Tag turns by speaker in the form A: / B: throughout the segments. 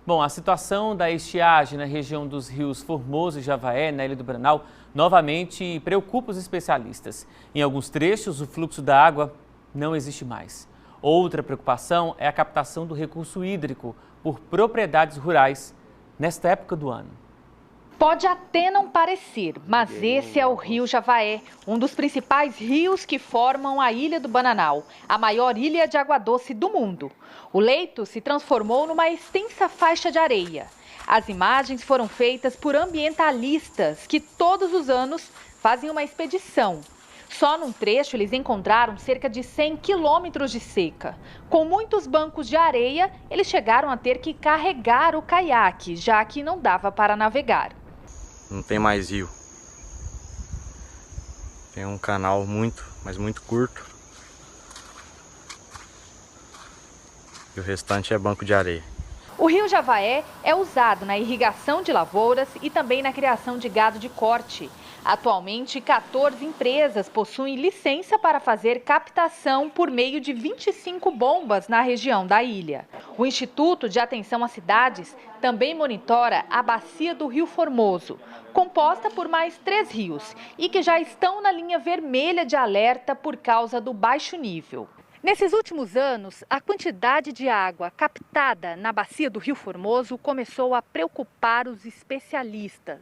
A: Bom, a situação da estiagem na região dos rios Formoso e Javaé, na Ilha do Bananal, novamente preocupa os especialistas. Em alguns trechos, o fluxo da água não existe mais. Outra preocupação é a captação do recurso hídrico por propriedades rurais nesta época do ano.
B: Pode até não parecer, mas esse é o Rio Javaé, um dos principais rios que formam a Ilha do Bananal, a maior ilha de água doce do mundo. O leito se transformou numa extensa faixa de areia. As imagens foram feitas por ambientalistas que todos os anos fazem uma expedição. Só num trecho eles encontraram cerca de 100 quilômetros de seca. Com muitos bancos de areia, eles chegaram a ter que carregar o caiaque, já que não dava para navegar.
C: Não tem mais rio. Tem um canal mas muito curto. E o restante é banco de areia.
B: O rio Javaé é usado na irrigação de lavouras e também na criação de gado de corte. Atualmente, 14 empresas possuem licença para fazer captação por meio de 25 bombas na região da ilha. O Instituto de Atenção às Cidades também monitora a bacia do Rio Formoso, composta por mais 3 rios e que já estão na linha vermelha de alerta por causa do baixo nível. Nesses últimos anos, a quantidade de água captada na bacia do Rio Formoso começou a preocupar os especialistas.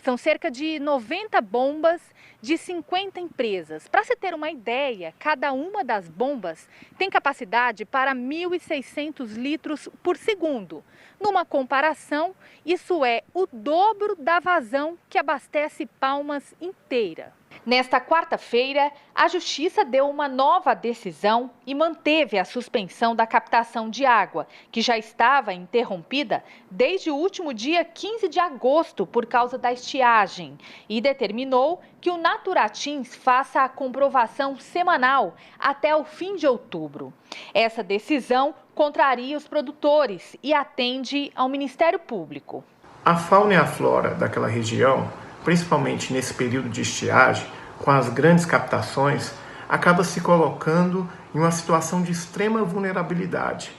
B: São cerca de 90 bombas de 50 empresas. Para se ter uma ideia, cada uma das bombas tem capacidade para 1.600 litros por segundo. Numa comparação, isso é o dobro da vazão que abastece Palmas inteira. Nesta quarta-feira, a Justiça deu uma nova decisão e manteve a suspensão da captação de água, que já estava interrompida desde o último dia 15 de agosto por causa da estiagem, e determinou que o Naturatins faça a comprovação semanal até o fim de outubro. Essa decisão contraria os produtores e atende ao Ministério Público.
D: A fauna e a flora daquela região, principalmente nesse período de estiagem, com as grandes captações, acaba se colocando em uma situação de extrema vulnerabilidade,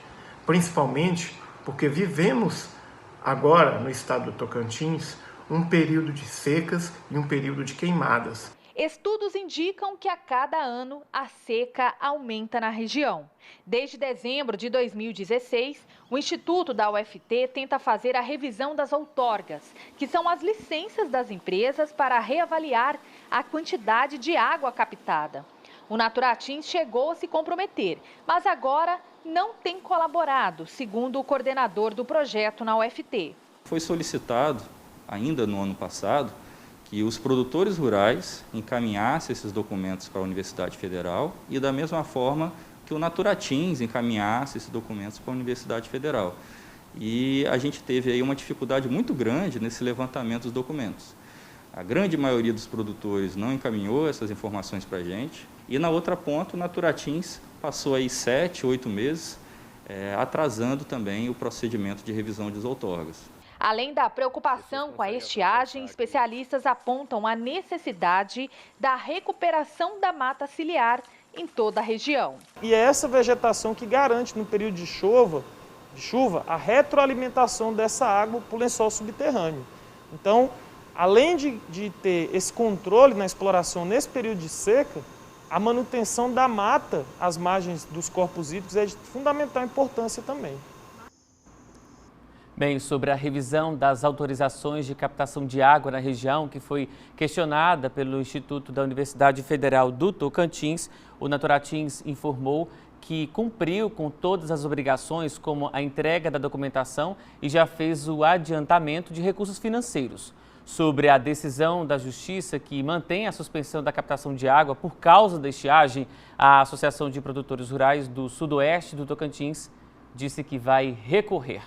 D: principalmente porque vivemos agora no estado do Tocantins um período de secas e um período de queimadas.
B: Estudos indicam que a cada ano a seca aumenta na região. Desde dezembro de 2016, o Instituto da UFT tenta fazer a revisão das outorgas, que são as licenças das empresas para reavaliar a quantidade de água captada. O Naturatins chegou a se comprometer, mas agora não tem colaborado, segundo o coordenador do projeto na UFT.
E: Foi solicitado, ainda no ano passado, que os produtores rurais encaminhassem esses documentos para a Universidade Federal e, da mesma forma, que o Naturatins encaminhasse esses documentos para a Universidade Federal. E a gente teve aí uma dificuldade muito grande nesse levantamento dos documentos. A grande maioria dos produtores não encaminhou essas informações para a gente. E, na outra ponta, o Naturatins passou aí 7, 8 meses, atrasando também o procedimento de revisão das outorgas.
B: Além da preocupação com a estiagem, especialistas apontam a necessidade da recuperação da mata ciliar em toda a região.
F: E é essa vegetação que garante, no período de chuva, a retroalimentação dessa água para o lençol subterrâneo. Então, além de ter esse controle na exploração nesse período de seca, a manutenção da mata às margens dos corpos hídricos é de fundamental importância também.
A: Bem, sobre a revisão das autorizações de captação de água na região, que foi questionada pelo Instituto da Universidade Federal do Tocantins, o Naturatins informou que cumpriu com todas as obrigações, como a entrega da documentação, e já fez o adiantamento de recursos financeiros. Sobre a decisão da Justiça que mantém a suspensão da captação de água por causa da estiagem, a Associação de Produtores Rurais do Sudoeste do Tocantins disse que vai recorrer.